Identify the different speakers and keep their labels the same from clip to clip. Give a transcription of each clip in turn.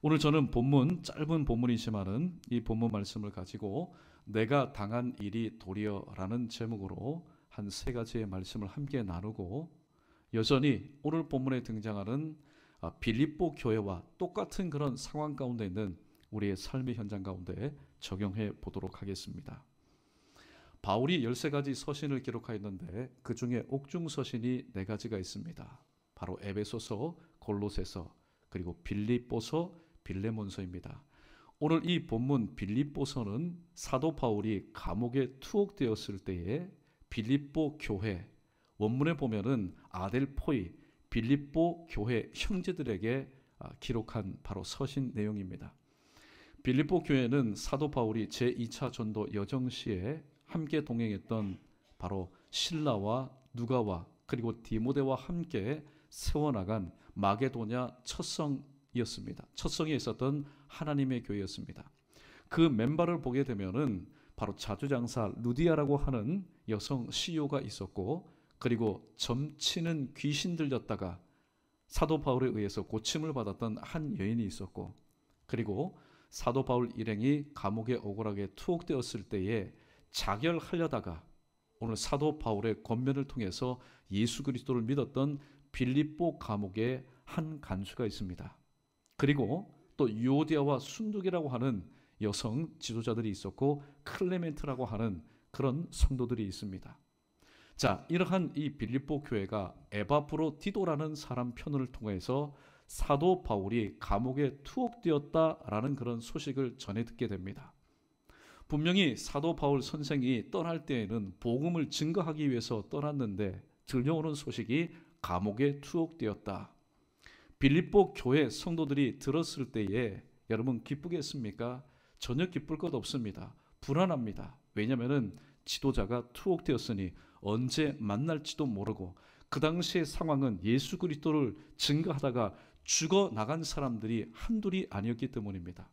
Speaker 1: 오늘 저는 본문, 짧은 본문이지만은 이 본문 말씀을 가지고 내가 당한 일이 도리어라는 제목으로 한 세 가지의 말씀을 함께 나누고, 여전히 오늘 본문에 등장하는 빌립보 교회와 똑같은 그런 상황 가운데 있는 우리의 삶의 현장 가운데 적용해 보도록 하겠습니다. 바울이 13가지 서신을 기록하였는데 그 중에 옥중 서신이 4가지가 있습니다. 바로 에베소서, 골로새서, 그리고 빌립보서, 빌레몬서입니다. 오늘 이 본문 빌립보서는 사도 바울이 감옥에 투옥되었을 때에 빌립보 교회, 원문에 보면은 아델포이, 빌립보 교회 형제들에게 기록한 바로 서신 내용입니다. 빌립보 교회는 사도 바울이 제2차 전도 여정 시에 함께 동행했던 바로 실라와 누가와 그리고 디모데와 함께 세워나간 마게도냐 첫성이었습니다. 첫성에 있었던 하나님의 교회였습니다. 그 멤버를 보게 되면은 바로 자주장사 루디아라고 하는 여성 CEO가 있었고, 그리고 점치는 귀신 들렸다가 사도 바울에 의해서 고침을 받았던 한 여인이 있었고, 그리고 사도 바울 일행이 감옥에 억울하게 투옥되었을 때에 자결하려다가 오늘 사도 바울의 권면을 통해서 예수 그리스도를 믿었던 빌립보 감옥에 한 간수가 있습니다. 그리고 또 유오디아와 순두계라고 하는 여성 지도자들이 있었고, 클레멘트라고 하는 그런 성도들이 있습니다. 자, 이러한 이 빌립보 교회가 에바브로디도라는 사람 편을 통해서 사도 바울이 감옥에 투옥되었다라는 그런 소식을 전해 듣게 됩니다. 분명히 사도 바울 선생이 떠날 때에는 복음을 증거하기 위해서 떠났는데 들려오는 소식이 감옥에 투옥되었다. 빌립보 교회 성도들이 들었을 때에 여러분 기쁘겠습니까? 전혀 기쁠 것 없습니다. 불안합니다. 왜냐하면 지도자가 투옥되었으니 언제 만날지도 모르고, 그 당시의 상황은 예수 그리스도를 증거하다가 죽어나간 사람들이 한둘이 아니었기 때문입니다.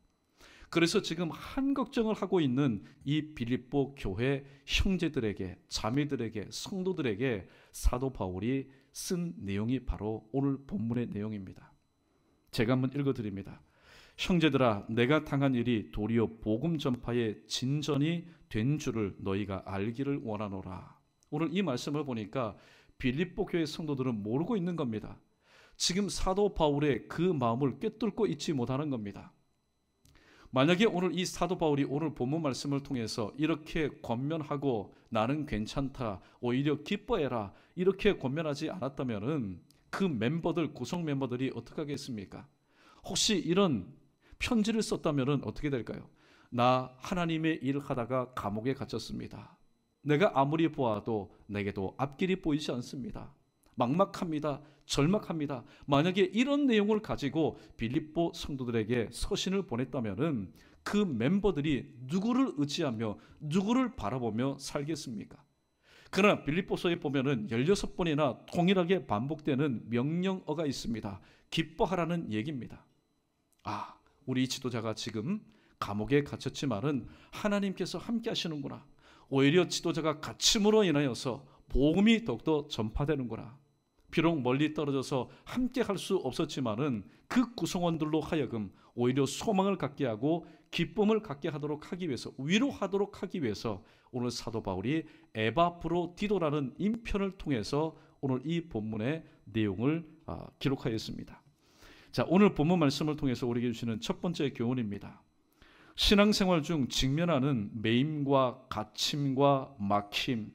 Speaker 1: 그래서 지금 한 걱정을 하고 있는 이 빌립보 교회 형제들에게, 자매들에게, 성도들에게 사도 바울이 쓴 내용이 바로 오늘 본문의 내용입니다. 제가 한번 읽어드립니다. 형제들아, 내가 당한 일이 도리어 복음 전파의 진전이 된 줄을 너희가 알기를 원하노라. 오늘 이 말씀을 보니까 빌립보 교회 성도들은 모르고 있는 겁니다. 지금 사도 바울의 그 마음을 꿰뚫고 있지 못하는 겁니다. 만약에 오늘 이 사도 바울이 오늘 본문 말씀을 통해서 이렇게 권면하고 나는 괜찮다, 오히려 기뻐해라, 이렇게 권면하지 않았다면 그 멤버들, 구성 멤버들이 어떻게 하겠습니까? 혹시 이런 편지를 썼다면 어떻게 될까요? 나 하나님의 일을 하다가 감옥에 갇혔습니다. 내가 아무리 보아도 내게도 앞길이 보이지 않습니다. 막막합니다. 절막합니다. 만약에 이런 내용을 가지고 빌립보 성도들에게 서신을 보냈다면 그 멤버들이 누구를 의지하며 누구를 바라보며 살겠습니까? 그러나 빌립보서에 보면은 16번이나 동일하게 반복되는 명령어가 있습니다. 기뻐하라는 얘기입니다. 우리 지도자가 지금 감옥에 갇혔지만은 하나님께서 함께 하시는구나. 오히려 지도자가 갇힘으로 인하여서 복음이 더욱더 전파되는구나. 비록 멀리 떨어져서 함께 할 수 없었지만은 그 구성원들로 하여금 오히려 소망을 갖게 하고 기쁨을 갖게 하도록 하기 위해서, 위로하도록 하기 위해서 오늘 사도 바울이 에바브로디도라는 인편을 통해서 오늘 이 본문의 내용을 기록하였습니다. 자, 오늘 본문 말씀을 통해서 우리에게 주시는 첫 번째 교훈입니다. 신앙생활 중 직면하는 매임과 갇힘과 막힘,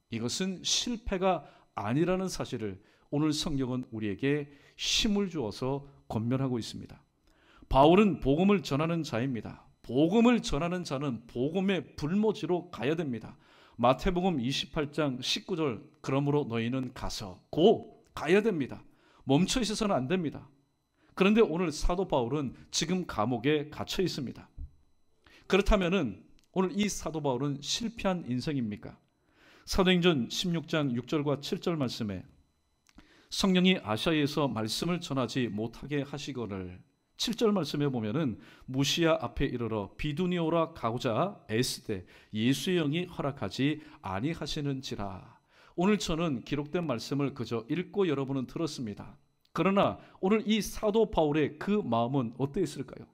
Speaker 1: 이것은 실패가 아니라는 사실을 오늘 성경은 우리에게 힘을 주어서 권면하고 있습니다. 바울은 복음을 전하는 자입니다. 복음을 전하는 자는 복음의 불모지로 가야 됩니다. 마태복음 28장 19절, 그러므로 너희는 가서 가야 됩니다. 멈춰 있어서는 안 됩니다. 그런데 오늘 사도 바울은 지금 감옥에 갇혀 있습니다. 그렇다면은 오늘 이 사도 바울은 실패한 인생입니까? 사도행전 16장 6절과 7절 말씀에 성령이 아시아에서 말씀을 전하지 못하게 하시거늘, 7절 말씀에 보면은 무시아 앞에 이르러 비두니오라 가고자 애쓰되 예수의 영이 허락하지 아니하시는지라. 오늘 저는 기록된 말씀을 그저 읽고 여러분은 들었습니다. 그러나 오늘 이 사도 바울의 그 마음은 어떠했을까요?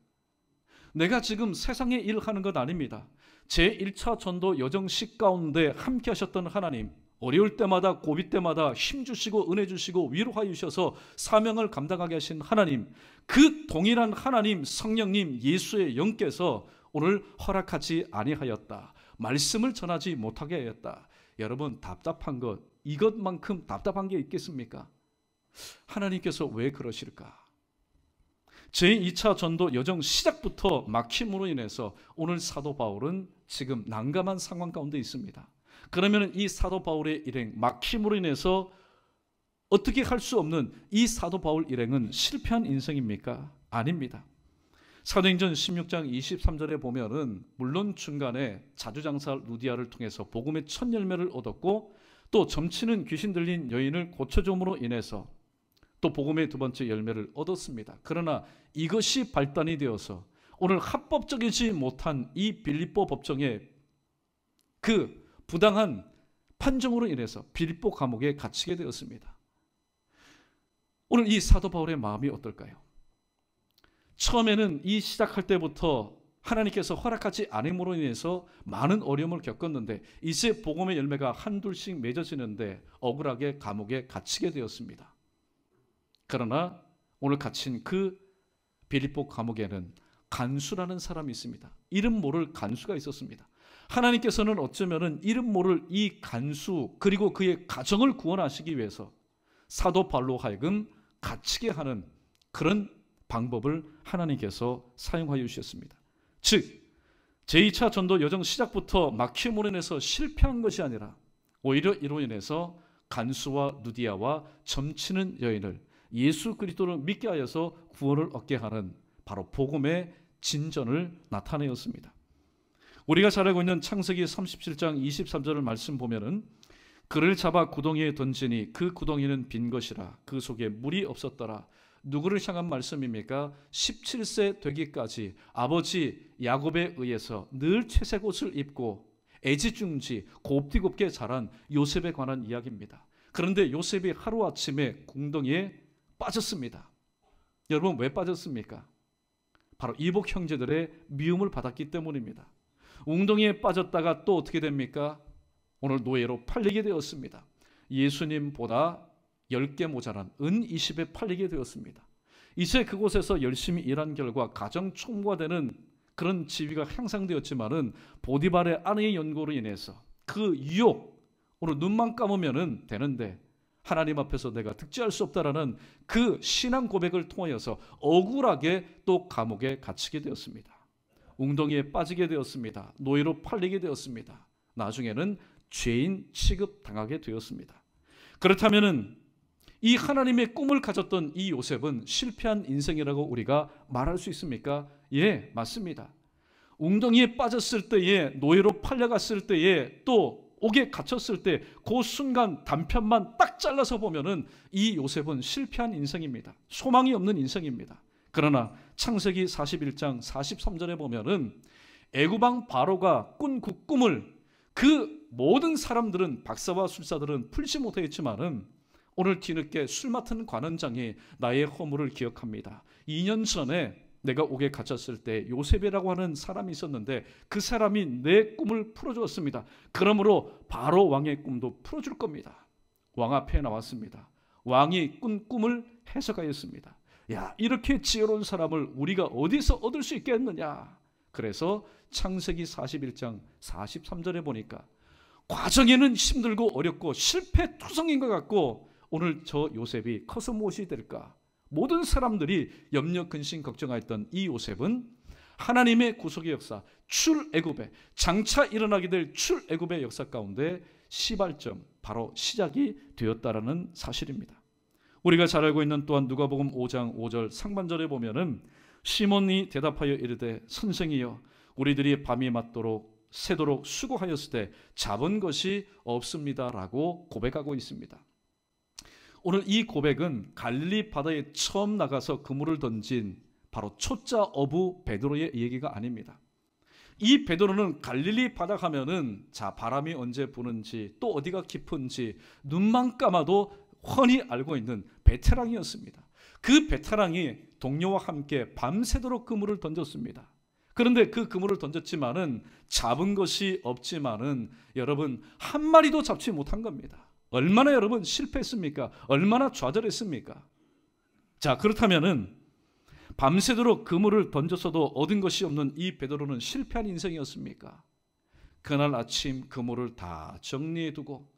Speaker 1: 내가 지금 세상에 일하는 것 아닙니다. 제1차 전도 여정식 가운데 함께 하셨던 하나님, 어려울 때마다 고비 때마다 힘주시고 은혜 주시고 위로하여 주셔서 사명을 감당하게 하신 하나님, 그 동일한 하나님 성령님 예수의 영께서 오늘 허락하지 아니하였다. 말씀을 전하지 못하게 하였다. 여러분, 답답한 것, 이것만큼 답답한 게 있겠습니까? 하나님께서 왜 그러실까? 제2차 전도 여정 시작부터 막힘으로 인해서 오늘 사도 바울은 지금 난감한 상황 가운데 있습니다. 그러면 이 사도 바울의 일행, 막힘으로 인해서 어떻게 할 수 없는 이 사도 바울 일행은 실패한 인생입니까? 아닙니다. 사도행전 16장 23절에 보면은 물론 중간에 자주장사 루디아를 통해서 복음의 첫 열매를 얻었고, 또 점치는 귀신 들린 여인을 고쳐줌으로 인해서 또 복음의 두 번째 열매를 얻었습니다. 그러나 이것이 발단이 되어서 오늘 합법적이지 못한 이 빌립보 법정의 그 부당한 판정으로 인해서 빌립보 감옥에 갇히게 되었습니다. 오늘 이 사도 바울의 마음이 어떨까요? 처음에는 이 시작할 때부터 하나님께서 허락하지 않음으로 인해서 많은 어려움을 겪었는데 이제 복음의 열매가 한둘씩 맺어지는데 억울하게 감옥에 갇히게 되었습니다. 그러나 오늘 갇힌 그 빌립보 감옥에는 간수라는 사람이 있습니다. 이름 모를 간수가 있었습니다. 하나님께서는 어쩌면은 이름 모를 이 간수 그리고 그의 가정을 구원하시기 위해서 사도 바울로 하여금 갇히게 하는 그런 방법을 하나님께서 사용하여 주셨습니다. 즉 제2차 전도 여정 시작부터 막힘으로 인해서 실패한 것이 아니라 오히려 이로 인해서 간수와 누디아와 점치는 여인을 예수 그리스도를 믿게 하여서 구원을 얻게 하는 바로 복음의 진전을 나타내었습니다. 우리가 잘 알고 있는 창세기 37장 23절을 말씀 보면은 그를 잡아 구덩이에 던지니 그 구덩이는 빈 것이라 그 속에 물이 없었더라. 누구를 향한 말씀입니까? 17세 되기까지 아버지 야곱에 의해서 늘 채색 옷을 입고 애지중지 곱디곱게 자란 요셉에 관한 이야기입니다. 그런데 요셉이 하루아침에 궁덩이에 빠졌습니다. 여러분, 왜 빠졌습니까? 바로 이복 형제들의 미움을 받았기 때문입니다. 웅덩이에 빠졌다가 또 어떻게 됩니까? 오늘 노예로 팔리게 되었습니다. 예수님보다 10개 모자란 은 20에 팔리게 되었습니다. 이제 그곳에서 열심히 일한 결과 가정 총무가 되는 그런 지위가 향상되었지만은 보디발의 아내의 연고로 인해서 그 유혹, 오늘 눈만 감으면 되는데 하나님 앞에서 내가 득지할 수 없다라는 그 신앙 고백을 통하여서 억울하게 또 감옥에 갇히게 되었습니다. 웅덩이에 빠지게 되었습니다. 노예로 팔리게 되었습니다. 나중에는 죄인 취급당하게 되었습니다. 그렇다면은 이 하나님의 꿈을 가졌던 이 요셉은 실패한 인생이라고 우리가 말할 수 있습니까? 예, 맞습니다. 웅덩이에 빠졌을 때에, 노예로 팔려갔을 때에, 또 옥에 갇혔을 때 그 순간 단편만 딱 잘라서 보면은 이 요셉은 실패한 인생입니다. 소망이 없는 인생입니다. 그러나 창세기 41장 43절에 보면은 애굽왕 바로가 꾼 그 꿈을 그 모든 사람들은, 박사와 술사들은 풀지 못했지만은 오늘 뒤늦게 술 맡은 관원장이 나의 허물을 기억합니다. 2년 전에 내가 옥에 갇혔을 때 요셉이라고 하는 사람이 있었는데 그 사람이 내 꿈을 풀어주었습니다. 그러므로 바로 왕의 꿈도 풀어줄 겁니다. 왕 앞에 나왔습니다. 왕이 꾼 꿈을 해석하였습니다. 야, 이렇게 지혜로운 사람을 우리가 어디서 얻을 수 있겠느냐. 그래서 창세기 41장 43절에 보니까 과정에는 힘들고 어렵고 실패투성인 것 같고 오늘 저 요셉이 커서 무엇이 될까? 모든 사람들이 염려, 근심, 걱정하였던 이 요셉은 하나님의 구속의 역사, 출애굽의 장차 일어나게 될 출애굽의 역사 가운데 시발점, 바로 시작이 되었다라는 사실입니다. 우리가 잘 알고 있는 또한 누가복음 5장 5절 상반절에 보면은 시몬이 대답하여 이르되 선생이여 우리들이 밤이 맞도록 새도록 수고하였을 때 잡은 것이 없습니다라고 고백하고 있습니다. 오늘 이 고백은 갈릴리 바다에 처음 나가서 그물을 던진 바로 초짜 어부 베드로의 얘기가 아닙니다. 이 베드로는 갈릴리 바다 가면은 자 바람이 언제 부는지 또 어디가 깊은지 눈만 감아도 훤히 알고 있는 베테랑이었습니다. 그 베테랑이 동료와 함께 밤새도록 그물을 던졌습니다. 그런데 그 그물을 던졌지만은 잡은 것이 없지만은 여러분 한 마리도 잡지 못한 겁니다. 얼마나 여러분 실패했습니까? 얼마나 좌절했습니까? 자, 그렇다면은 밤새도록 그물을 던졌어도 얻은 것이 없는 이 베드로는 실패한 인생이었습니까? 그날 아침 그물을 다 정리해두고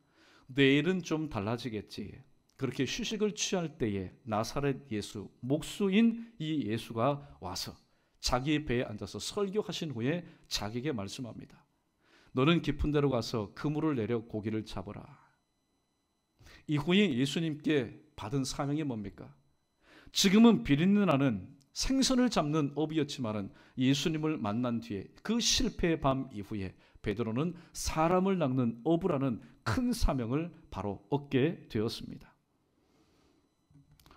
Speaker 1: 내일은 좀 달라지겠지, 그렇게 휴식을 취할 때에 나사렛 예수, 목수인 이 예수가 와서 자기 배에 앉아서 설교하신 후에 자기에게 말씀합니다. 너는 깊은 데로 가서 그물을 내려 고기를 잡으라. 이후에 예수님께 받은 사명이 뭡니까? 지금은 비린내 나는 생선을 잡는 업이었지만은 예수님을 만난 뒤에 그 실패의 밤 이후에 베드로는 사람을 낚는 업을 하는 큰 사명을 바로 얻게 되었습니다.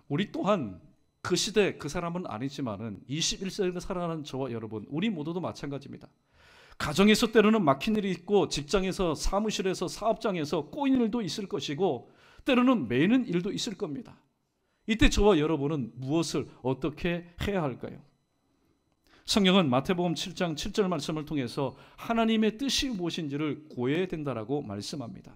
Speaker 1: 우리 또한 그 시대 그 사람은 아니지만은 21세기를 살아가는 저와 여러분, 우리 모두도 마찬가지입니다. 가정에서 때로는 막힌 일이 있고, 직장에서, 사무실에서, 사업장에서 꼬인 일도 있을 것이고, 때로는 매이는 일도 있을 겁니다. 이때 저와 여러분은 무엇을 어떻게 해야 할까요? 성경은 마태복음 7장 7절 말씀을 통해서 하나님의 뜻이 무엇인지를 구해야 된다라고 말씀합니다.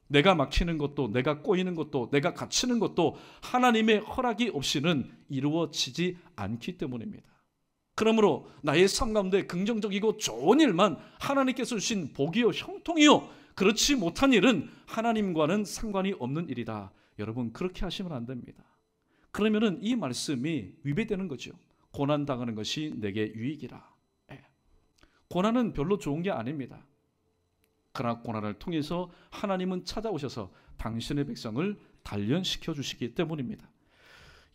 Speaker 1: 내가 막히는 것도, 내가 꼬이는 것도, 내가 갇히는 것도 하나님의 허락이 없이는 이루어지지 않기 때문입니다. 그러므로 나의 삶 가운데 긍정적이고 좋은 일만 하나님께서 주신 복이요 형통이요, 그렇지 못한 일은 하나님과는 상관이 없는 일이다. 여러분, 그렇게 하시면 안 됩니다. 그러면은 이 말씀이 위배되는 거죠. 고난당하는 것이 내게 유익이라. 고난은 별로 좋은 게 아닙니다. 그러나 고난을 통해서 하나님은 찾아오셔서 당신의 백성을 단련시켜 주시기 때문입니다.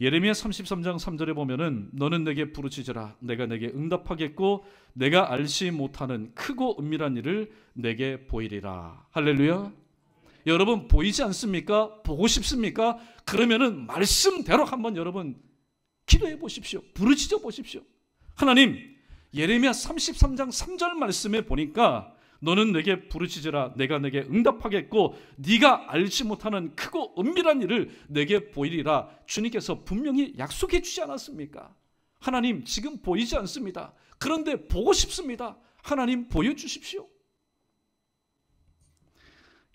Speaker 1: 예레미야 33장 3절에 보면은 너는 내게 부르짖으라 내가 내게 응답하겠고 내가 알지 못하는 크고 은밀한 일을 내게 보이리라. 할렐루야. 여러분 보이지 않습니까? 보고 싶습니까? 그러면은 말씀대로 한번 여러분 기도해 보십시오. 부르짖어 보십시오. 하나님, 예레미야 33장 3절 말씀에 보니까 너는 내게 부르짖으라 내가 내게 응답하겠고 네가 알지 못하는 크고 은밀한 일을 내게 보이리라. 주님께서 분명히 약속해 주지 않았습니까? 하나님, 지금 보이지 않습니다. 그런데 보고 싶습니다. 하나님, 보여주십시오.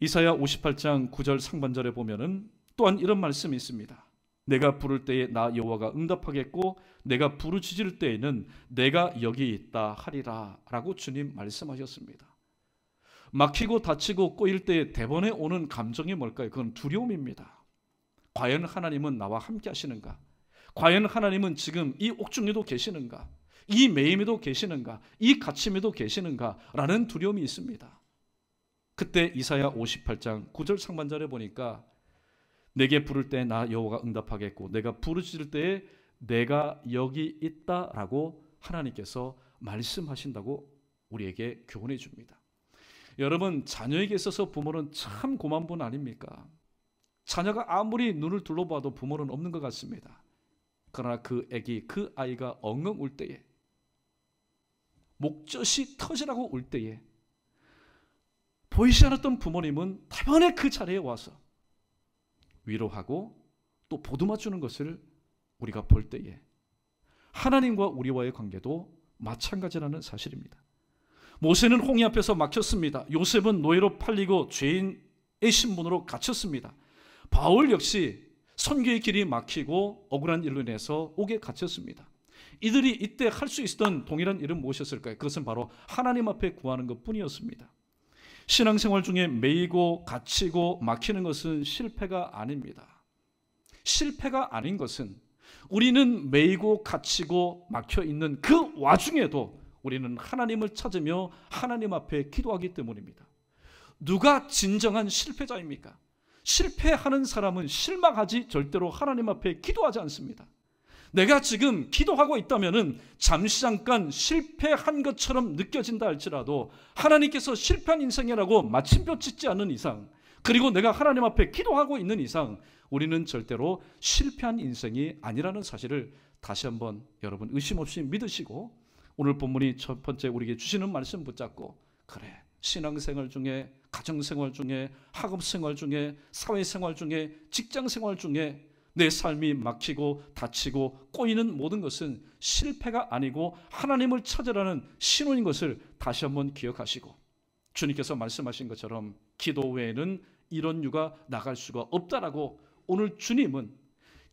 Speaker 1: 이사야 58장 9절 상반절에 보면은 또한 이런 말씀이 있습니다. 내가 부를 때에 나 여호와가 응답하겠고 내가 부르짖을 때에는 내가 여기 있다 하리라 라고 주님 말씀하셨습니다. 막히고 다치고 꼬일 때에 대번에 오는 감정이 뭘까요? 그건 두려움입니다. 과연 하나님은 나와 함께 하시는가? 과연 하나님은 지금 이 옥중에도 계시는가? 이 매임에도 계시는가? 이 갇힘에도 계시는가? 라는 두려움이 있습니다. 그때 이사야 58장 9절 상반절에 보니까 내게 부를 때 나 여호와가 응답하겠고 내가 부르짖을 때에 내가 여기 있다라고 하나님께서 말씀하신다고 우리에게 교훈해 줍니다. 여러분, 자녀에게 있어서 부모는 참 고마운 분 아닙니까? 자녀가 아무리 눈을 둘러봐도 부모는 없는 것 같습니다. 그러나 그 아이가 엉엉 울 때에, 목젖이 터지라고 울 때에 보이지 않았던 부모님은 대번에 그 자리에 와서 위로하고 또 보듬어 주는 것을 우리가 볼 때에 하나님과 우리와의 관계도 마찬가지라는 사실입니다. 모세는 홍해 앞에서 막혔습니다. 요셉은 노예로 팔리고 죄인의 신분으로 갇혔습니다. 바울 역시 선교의 길이 막히고 억울한 일로 인해서 옥에 갇혔습니다. 이들이 이때 할 수 있었던 동일한 일은 무엇이었을까요? 그것은 바로 하나님 앞에 구하는 것뿐이었습니다. 신앙생활 중에 매이고 갇히고 막히는 것은 실패가 아닙니다. 실패가 아닌 것은 우리는 매이고 갇히고 막혀 있는 그 와중에도 우리는 하나님을 찾으며 하나님 앞에 기도하기 때문입니다. 누가 진정한 실패자입니까? 실패하는 사람은 실망하지 절대로 하나님 앞에 기도하지 않습니다. 내가 지금 기도하고 있다면은 잠시 잠깐 실패한 것처럼 느껴진다 할지라도 하나님께서 실패한 인생이라고 마침표 짓지 않는 이상, 그리고 내가 하나님 앞에 기도하고 있는 이상 우리는 절대로 실패한 인생이 아니라는 사실을 다시 한번 여러분 의심 없이 믿으시고, 오늘 본문이 첫 번째 우리에게 주시는 말씀 붙잡고, 그래, 신앙생활 중에, 가정생활 중에, 학업생활 중에, 사회생활 중에, 직장생활 중에 내 삶이 막히고 다치고 꼬이는 모든 것은 실패가 아니고 하나님을 찾으라는 신호인 것을 다시 한번 기억하시고, 주님께서 말씀하신 것처럼 기도 외에는 이런 유가 나갈 수가 없다라고 오늘 주님은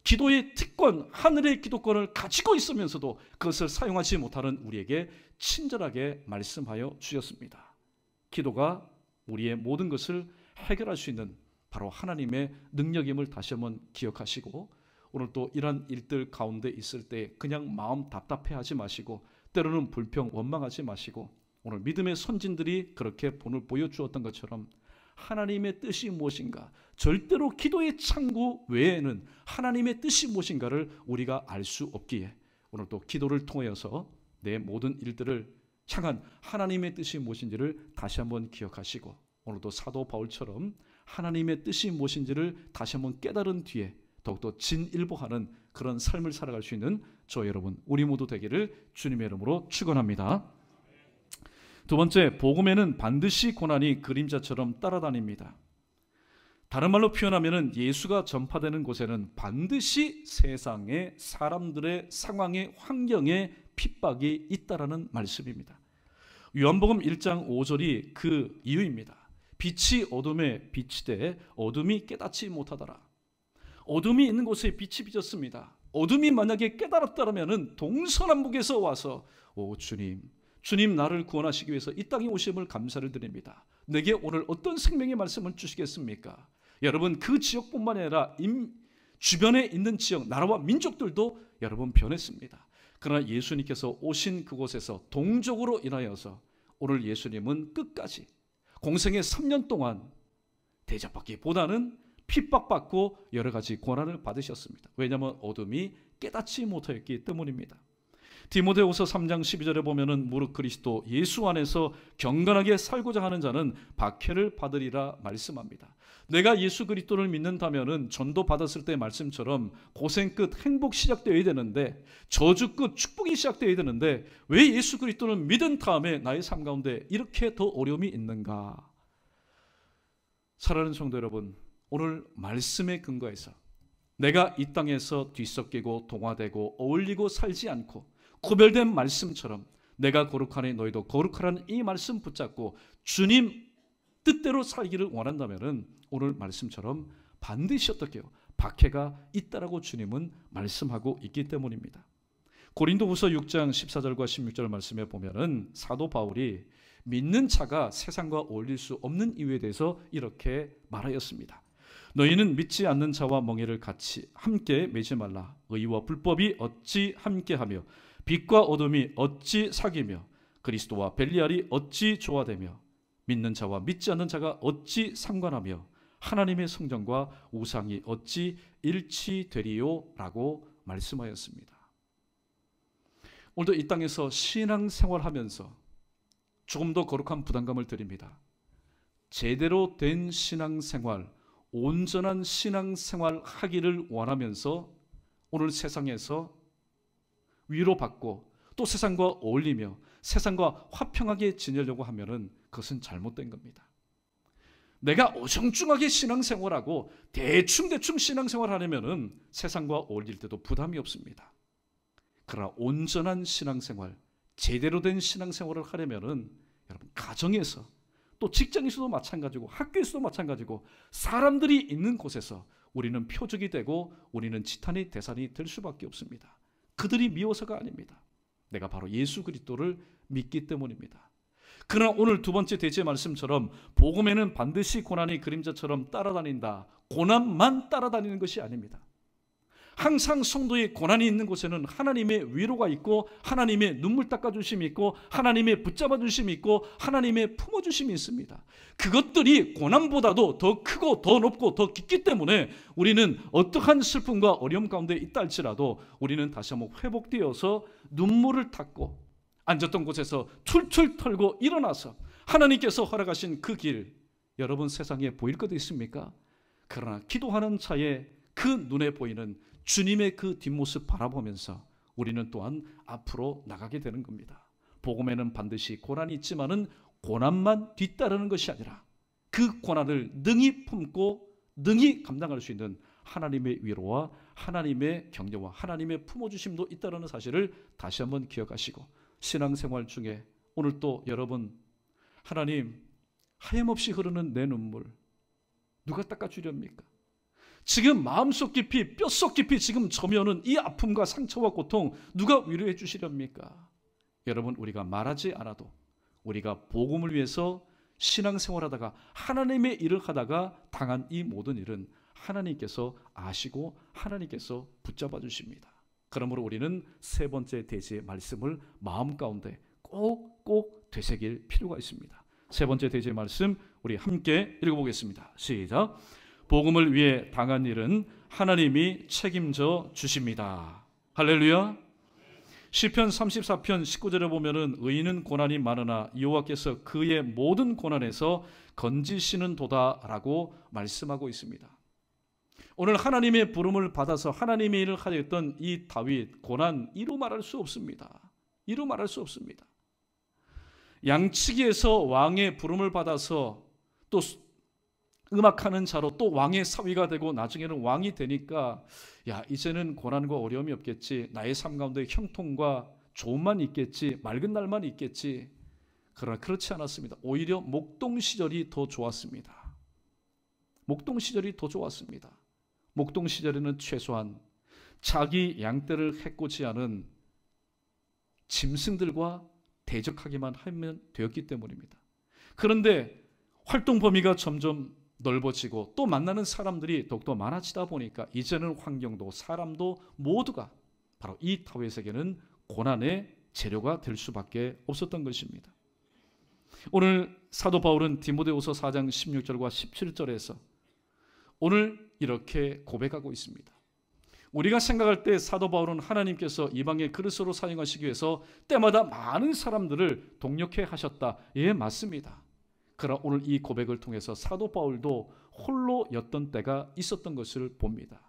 Speaker 1: 기도의 특권, 하늘의 기도권을 가지고 있으면서도 그것을 사용하지 못하는 우리에게 친절하게 말씀하여 주셨습니다. 기도가 우리의 모든 것을 해결할 수 있는 바로 하나님의 능력임을 다시 한번 기억하시고, 오늘 또 이런 일들 가운데 있을 때 그냥 마음 답답해하지 마시고, 때로는 불평 원망하지 마시고, 오늘 믿음의 선진들이 그렇게 본을 보여주었던 것처럼 하나님의 뜻이 무엇인가, 절대로 기도의 창구 외에는 하나님의 뜻이 무엇인가를 우리가 알 수 없기에 오늘 또 기도를 통하여서 내 모든 일들을 향한 하나님의 뜻이 무엇인지를 다시 한번 기억하시고, 오늘도 사도 바울처럼 하나님의 뜻이 무엇인지를 다시 한번 깨달은 뒤에 더욱더 진일보하는 그런 삶을 살아갈 수 있는 저 여러분, 우리 모두 되기를 주님의 이름으로 축원합니다. 두 번째, 복음에는 반드시 고난이 그림자처럼 따라다닙니다. 다른 말로 표현하면 예수가 전파되는 곳에는 반드시 세상의 사람들의 상황의 환경에 핍박이 있다라는 말씀입니다. 요한복음 1장 5절이 그 이유입니다. 빛이 어둠에 비치되 어둠이 깨닫지 못하더라. 어둠이 있는 곳에 빛이 비쳤습니다. 어둠이 만약에 깨달았다면 동서남북에서 와서 오 주님 나를 구원하시기 위해서 이 땅에 오심을 감사를 드립니다. 내게 오늘 어떤 생명의 말씀을 주시겠습니까? 여러분, 그 지역뿐만 아니라 주변에 있는 지역, 나라와 민족들도 여러분 변했습니다. 그러나 예수님께서 오신 그곳에서 동족으로 인하여서 오늘 예수님은 끝까지 공생의 3년 동안 대접받기보다는 핍박받고 여러 가지 고난을 받으셨습니다. 왜냐하면 어둠이 깨닫지 못하였기 때문입니다. 디모데후서 3장 12절에 보면은 무릇 그리스도 예수 안에서 경건하게 살고자 하는 자는 박해를 받으리라 말씀합니다. 내가 예수 그리스도를 믿는다면은 전도 받았을 때 말씀처럼 고생 끝 행복 시작되어야 되는데, 저주 끝 축복이 시작되어야 되는데, 왜 예수 그리스도를 믿은 다음에 나의 삶 가운데 이렇게 더 어려움이 있는가? 사랑하는 성도 여러분, 오늘 말씀에 근거해서 내가 이 땅에서 뒤섞이고 동화되고 어울리고 살지 않고 구별된 말씀처럼 내가 거룩하니 너희도 거룩하라는 이 말씀 붙잡고 주님 뜻대로 살기를 원한다면 오늘 말씀처럼 반드시 어떻게 해요? 박해가 있다라고 주님은 말씀하고 있기 때문입니다. 고린도후서 6장 14절과 16절 말씀에 보면은 사도 바울이 믿는 자가 세상과 어울릴 수 없는 이유에 대해서 이렇게 말하였습니다. 너희는 믿지 않는 자와 멍에를 같이 함께 매지 말라. 의와 불법이 어찌 함께하며 빛과 어둠이 어찌 사귀며 그리스도와 벨리알이 어찌 조화되며 믿는 자와 믿지 않는 자가 어찌 상관하며 하나님의 성전과 우상이 어찌 일치되리요? 라고 말씀하였습니다. 오늘도 이 땅에서 신앙생활하면서 조금 더 거룩한 부담감을 드립니다. 제대로 된 신앙생활, 온전한 신앙생활 하기를 원하면서 오늘 세상에서 위로받고 또 세상과 어울리며 세상과 화평하게 지내려고 하면은 그것은 잘못된 겁니다. 내가 어정쩡하게 신앙생활하고 대충 신앙생활하려면은 세상과 어울릴 때도 부담이 없습니다. 그러나 온전한 신앙생활, 제대로 된 신앙생활을 하려면은 여러분 가정에서 또 직장에서도 마찬가지고 학교에서도 마찬가지고 사람들이 있는 곳에서 우리는 표적이 되고 우리는 지탄이 대산이 될 수밖에 없습니다. 그들이 미워서가 아닙니다. 내가 바로 예수 그리스도를 믿기 때문입니다. 그러나 오늘 두 번째 대제 말씀처럼 복음에는 반드시 고난이 그림자처럼 따라다닌다. 고난만 따라다니는 것이 아닙니다. 항상 성도의 고난이 있는 곳에는 하나님의 위로가 있고 하나님의 눈물 닦아주심이 있고 하나님의 붙잡아주심이 있고 하나님의 품어주심이 있습니다. 그것들이 고난보다도 더 크고 더 높고 더 깊기 때문에 우리는 어떠한 슬픔과 어려움 가운데 있다 할지라도 우리는 다시 한번 회복되어서 눈물을 닦고 앉았던 곳에서 툴툴 털고 일어나서 하나님께서 허락하신 그 길, 여러분 세상에 보일 것 있습니까? 그러나 기도하는 자의 그 눈에 보이는 주님의 그 뒷모습 바라보면서 우리는 또한 앞으로 나가게 되는 겁니다. 복음에는 반드시 고난이 있지만은 고난만 뒤따르는 것이 아니라 그 고난을 능히 품고 능히 감당할 수 있는 하나님의 위로와 하나님의 격려와 하나님의 품어주심도 있다는 사실을 다시 한번 기억하시고, 신앙생활 중에 오늘 또 여러분, 하나님, 하염없이 흐르는 내 눈물 누가 닦아주렵니까? 지금 마음속 깊이 뼛속 깊이 지금 저며오는 이 아픔과 상처와 고통 누가 위로해 주시렵니까? 여러분, 우리가 말하지 않아도 우리가 복음을 위해서 신앙생활하다가 하나님의 일을 하다가 당한 이 모든 일은 하나님께서 아시고 하나님께서 붙잡아 주십니다. 그러므로 우리는 세 번째 대지의 말씀을 마음 가운데 꼭 되새길 필요가 있습니다. 세 번째 대지의 말씀 우리 함께 읽어보겠습니다. 시작. 복음을 위해 당한 일은 하나님이 책임져 주십니다. 할렐루야. 시편 34편 19절에 보면은 의인은 고난이 많으나 여호와께서 그의 모든 고난에서 건지시는도다라고 말씀하고 있습니다. 오늘 하나님의 부름을 받아서 하나님의 일을 하였던 이 다윗, 고난 이루 말할 수 없습니다. 이루 말할 수 없습니다. 양치기에서 왕의 부름을 받아서 또 음악하는 자로 또 왕의 사위가 되고 나중에는 왕이 되니까 야, 이제는 고난과 어려움이 없겠지, 나의 삶 가운데 형통과 좋음만 있겠지, 맑은 날만 있겠지. 그러나 그렇지 않았습니다. 오히려 목동 시절이 더 좋았습니다. 목동 시절이 더 좋았습니다. 목동 시절에는 최소한 자기 양떼를 해코지 않은 짐승들과 대적하기만 하면 되었기 때문입니다. 그런데 활동 범위가 점점 넓어지고 또 만나는 사람들이 더욱더 많아지다 보니까 이제는 환경도 사람도 모두가 바로 이 다윗에게는 고난의 재료가 될 수밖에 없었던 것입니다. 오늘 사도 바울은 디모데후서 4장 16절과 17절에서 오늘 이렇게 고백하고 있습니다. 우리가 생각할 때 사도 바울은 하나님께서 이방의 그릇으로 사용하시기 위해서 때마다 많은 사람들을 동력해 하셨다. 예, 맞습니다. 그러나 오늘 이 고백을 통해서 사도 바울도 홀로였던 때가 있었던 것을 봅니다.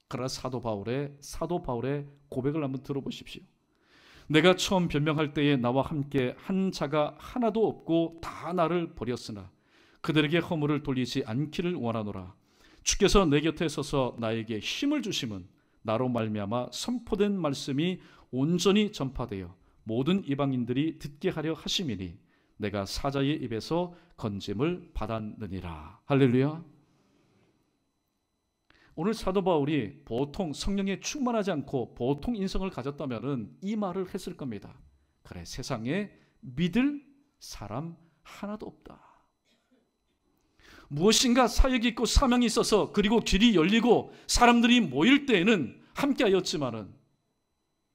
Speaker 1: 그러나 사도 바울의 고백을 한번 들어보십시오. 내가 처음 변명할 때에 나와 함께 한 자가 하나도 없고 다 나를 버렸으나 그들에게 허물을 돌리지 않기를 원하노라. 주께서 내 곁에 서서 나에게 힘을 주심은 나로 말미암아 선포된 말씀이 온전히 전파되어 모든 이방인들이 듣게 하려 하심이니 내가 사자의 입에서 건짐을 받았느니라. 할렐루야. 오늘 사도 바울이 보통 성령에 충만하지 않고 보통 인성을 가졌다면 이 말을 했을 겁니다. 그래, 세상에 믿을 사람 하나도 없다. 무엇인가 사역이 있고 사명이 있어서 그리고 길이 열리고 사람들이 모일 때에는 함께하였지만은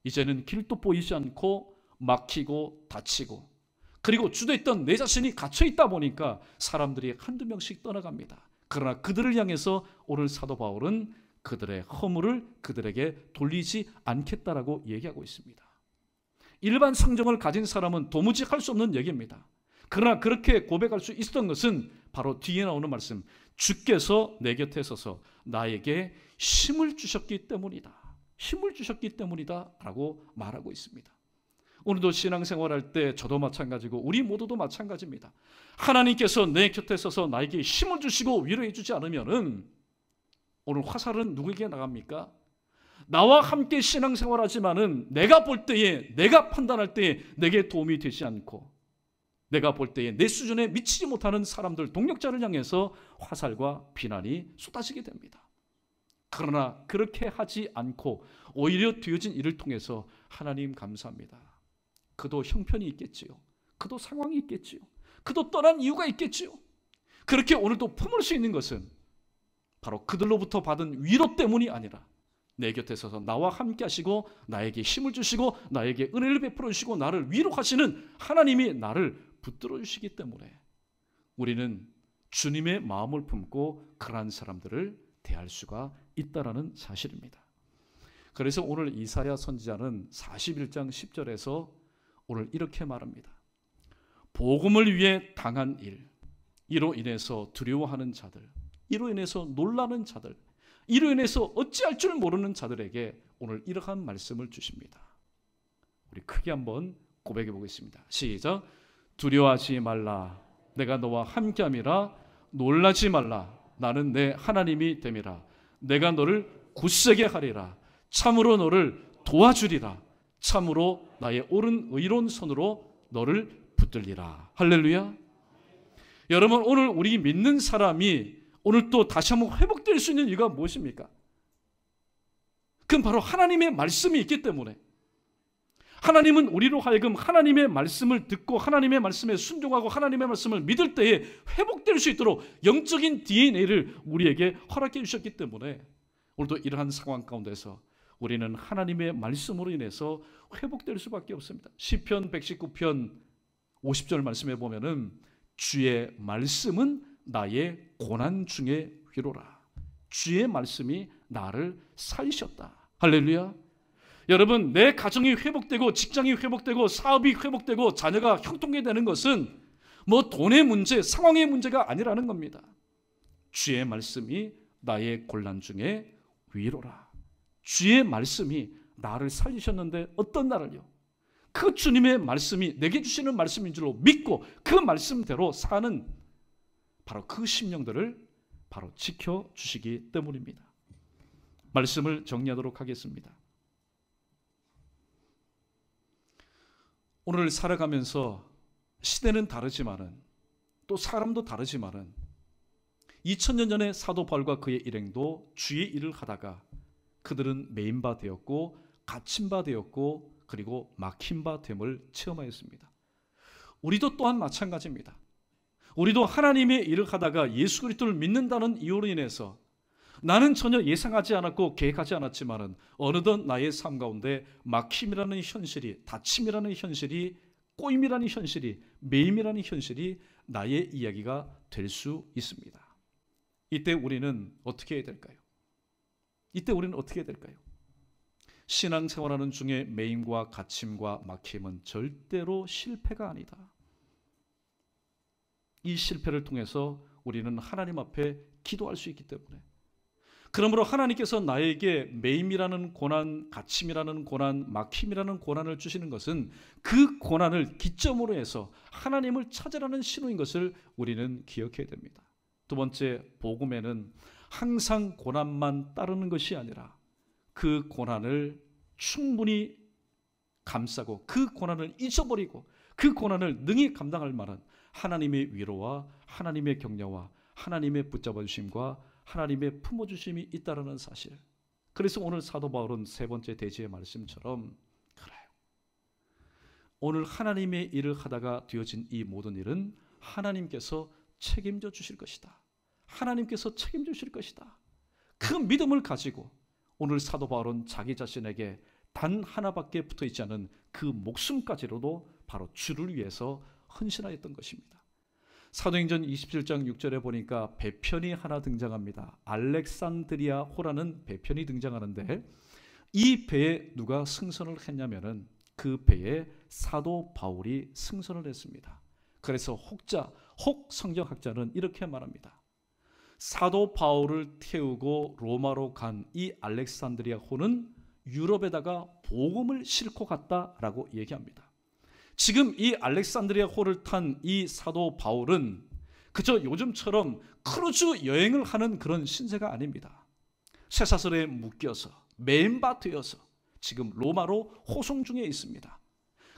Speaker 1: 이제는 길도 보이지 않고 막히고 닫히고 그리고 주도했던 내 자신이 갇혀있다 보니까 사람들이 한두 명씩 떠나갑니다. 그러나 그들을 향해서 오늘 사도 바울은 그들의 허물을 그들에게 돌리지 않겠다라고 얘기하고 있습니다. 일반 성정을 가진 사람은 도무지 할 수 없는 얘기입니다. 그러나 그렇게 고백할 수 있었던 것은 바로 뒤에 나오는 말씀, 주께서 내 곁에 서서 나에게 힘을 주셨기 때문이다. 힘을 주셨기 때문이다 라고 말하고 있습니다. 오늘도 신앙생활할 때 저도 마찬가지고 우리 모두도 마찬가지입니다. 하나님께서 내 곁에 서서 나에게 힘을 주시고 위로해 주지 않으면은 오늘 화살은 누구에게 나갑니까? 나와 함께 신앙생활하지만은 내가 볼 때에, 내가 판단할 때에 내게 도움이 되지 않고 내가 볼 때에 내 수준에 미치지 못하는 사람들, 동력자를 향해서 화살과 비난이 쏟아지게 됩니다. 그러나 그렇게 하지 않고 오히려 뒤어진 일을 통해서 하나님 감사합니다. 그도 형편이 있겠지요. 그도 상황이 있겠지요. 그도 떠난 이유가 있겠지요. 그렇게 오늘도 품을 수 있는 것은 바로 그들로부터 받은 위로 때문이 아니라 내 곁에 서서 나와 함께 하시고 나에게 힘을 주시고 나에게 은혜를 베풀어 주시고 나를 위로하시는 하나님이 나를 붙들어 주시기 때문에 우리는 주님의 마음을 품고 그러한 사람들을 대할 수가 있다는 사실입니다. 그래서 오늘 이사야 선지자는 41장 10절에서 오늘 이렇게 말합니다. 복음을 위해 당한 일, 이로 인해서 두려워하는 자들, 이로 인해서 놀라는 자들, 이로 인해서 어찌할 줄 모르는 자들에게 오늘 이러한 말씀을 주십니다. 우리 크게 한번 고백해 보겠습니다. 시작. 두려워하지 말라. 내가 너와 함께함이라. 놀라지 말라. 나는 내 하나님이 됨이라. 내가 너를 굳세게 하리라. 참으로 너를 도와주리라. 참으로 나의 옳은 의로운 손으로 너를 붙들리라. 할렐루야. 여러분, 오늘 우리 믿는 사람이 오늘 또 다시 한번 회복될 수 있는 이유가 무엇입니까? 그건 바로 하나님의 말씀이 있기 때문에. 하나님은 우리로 하여금 하나님의 말씀을 듣고 하나님의 말씀에 순종하고 하나님의 말씀을 믿을 때에 회복될 수 있도록 영적인 DNA를 우리에게 허락해 주셨기 때문에 오늘도 이러한 상황 가운데서 우리는 하나님의 말씀으로 인해서 회복될 수밖에 없습니다. 시편 119편 50절 말씀에 보면은 주의 말씀은 나의 고난 중에 위로라. 주의 말씀이 나를 살리셨다. 할렐루야. 여러분, 내 가정이 회복되고 직장이 회복되고 사업이 회복되고 자녀가 형통하게 되는 것은 뭐 돈의 문제, 상황의 문제가 아니라는 겁니다. 주의 말씀이 나의 곤란 중에 위로라. 주의 말씀이 나를 살리셨는데 어떤 나를요? 그 주님의 말씀이 내게 주시는 말씀인 줄로 믿고 그 말씀대로 사는 바로 그 심령들을 바로 지켜주시기 때문입니다. 말씀을 정리하도록 하겠습니다. 오늘 살아가면서 시대는 다르지만은 또 사람도 다르지만은 2000년 전에 사도 바울과 그의 일행도 주의 일을 하다가 그들은 매인 바 되었고 갇힌 바 되었고 그리고 막힌 바 됨을 체험하였습니다. 우리도 또한 마찬가지입니다. 우리도 하나님의 일을 하다가 예수 그리스도를 믿는다는 이유로 인해서 나는 전혀 예상하지 않았고 계획하지 않았지만은 어느덧 나의 삶 가운데 막힘이라는 현실이, 닫힘이라는 현실이, 꼬임이라는 현실이, 매임이라는 현실이 나의 이야기가 될 수 있습니다. 이때 우리는 어떻게 해야 될까요? 이때 우리는 어떻게 해야 될까요? 신앙생활하는 중에 매임과 갇힘과 막힘은 절대로 실패가 아니다. 이 실패를 통해서 우리는 하나님 앞에 기도할 수 있기 때문에, 그러므로 하나님께서 나에게 매임이라는 고난, 갇힘이라는 고난, 막힘이라는 고난을 주시는 것은 그 고난을 기점으로 해서 하나님을 찾으라는 신호인 것을 우리는 기억해야 됩니다. 두 번째, 복음에는 항상 고난만 따르는 것이 아니라 그 고난을 충분히 감싸고 그 고난을 잊어버리고 그 고난을 능히 감당할 만한 하나님의 위로와 하나님의 격려와 하나님의 붙잡아 주심과 하나님의 품어주심이 있다는 사실. 그래서 오늘 사도 바울은 세 번째 대지의 말씀처럼 그래요. 오늘 하나님의 일을 하다가 되어진 이 모든 일은 하나님께서 책임져 주실 것이다. 하나님께서 책임져 주실 것이다. 그 믿음을 가지고 오늘 사도 바울은 자기 자신에게 단 하나밖에 붙어있지 않은 그 목숨까지로도 바로 주를 위해서 헌신하였던 것입니다. 사도행전 27장 6절에 보니까 배편이 하나 등장합니다. 알렉산드리아 호라는 배편이 등장하는데 이 배에 누가 승선을 했냐면은 그 배에 사도 바울이 승선을 했습니다. 그래서 혹 성경학자는 이렇게 말합니다. 사도 바울을 태우고 로마로 간 이 알렉산드리아 호는 유럽에다가 복음을 싣고 갔다라고 얘기합니다. 지금 이 알렉산드리아 호를 탄 이 사도 바울은 그저 요즘처럼 크루즈 여행을 하는 그런 신세가 아닙니다. 쇠사슬에 묶여서 매인바 되어서 지금 로마로 호송 중에 있습니다.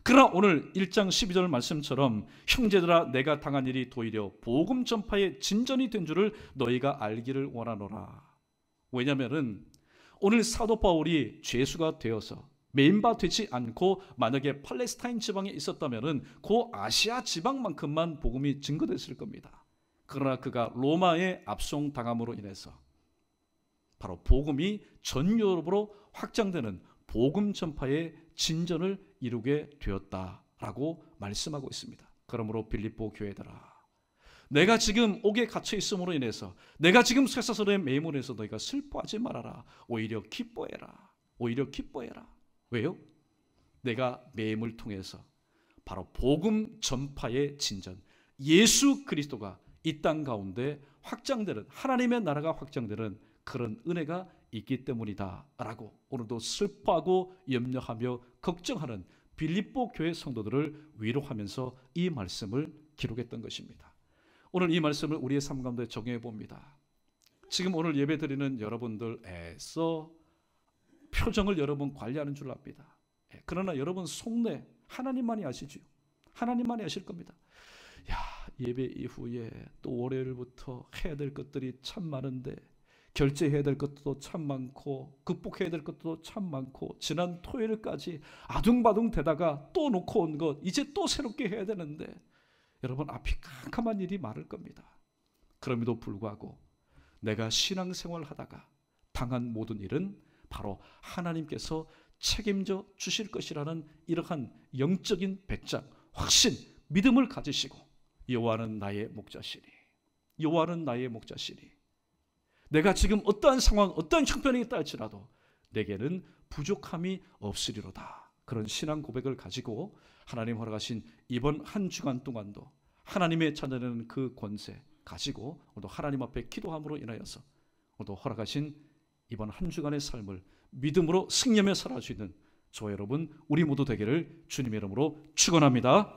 Speaker 1: 그러나 오늘 1장 12절 말씀처럼 형제들아 내가 당한 일이 도리어 복음 전파의 진전이 된 줄을 너희가 알기를 원하노라. 왜냐하면 오늘 사도 바울이 죄수가 되어서 메인바 되지 않고 만약에 팔레스타인 지방에 있었다면 그 아시아 지방만큼만 복음이 증거됐을 겁니다. 그러나 그가 로마에 압송당함으로 인해서 바로 복음이 전 유럽으로 확장되는 복음 전파의 진전을 이루게 되었다라고 말씀하고 있습니다. 그러므로 빌립보 교회들아, 내가 지금 옥에 갇혀 있음으로 인해서, 내가 지금 쇠사슬에 매임으로 해서 너희가 슬퍼하지 말아라. 오히려 기뻐해라. 오히려 기뻐해라. 왜요? 내가 매임을 통해서 바로 복음 전파의 진전, 예수 그리스도가 이 땅 가운데 확장되는, 하나님의 나라가 확장되는 그런 은혜가 있기 때문이다 라고 오늘도 슬퍼하고 염려하며 걱정하는 빌립보 교회 성도들을 위로하면서 이 말씀을 기록했던 것입니다. 오늘 이 말씀을 우리의 삶 가운데 적용해 봅니다. 지금 오늘 예배 드리는 여러분들 애써 표정을 여러분 관리하는 줄 압니다. 그러나 여러분 속내 하나님만이 아시죠. 하나님만이 아실 겁니다. 야, 예배 이후에 또 월요일부터 해야 될 것들이 참 많은데, 결제해야 될 것도 참 많고, 극복해야 될 것도 참 많고, 지난 토요일까지 아둥바둥 대다가 또 놓고 온 것 이제 또 새롭게 해야 되는데, 여러분 앞이 캄캄한 일이 많을 겁니다. 그럼에도 불구하고 내가 신앙생활 하다가 당한 모든 일은 바로 하나님께서 책임져 주실 것이라는 이러한 영적인 배짱, 확신, 믿음을 가지시고, 여호와는 나의 목자시니, 여호와는 나의 목자시니, 내가 지금 어떠한 상황, 어떠한 형편이 있다 할지라도 내게는 부족함이 없으리로다. 그런 신앙 고백을 가지고 하나님 허락하신 이번 한 주간 동안도 하나님의 찾아내는 그 권세 가지고 오늘도 하나님 앞에 기도함으로 인하여서 오늘도 허락하신 이번 한 주간의 삶을 믿음으로 승리하며 살아갈 수 있는 저와 여러분 우리 모두 되기를 주님의 이름으로 축원합니다.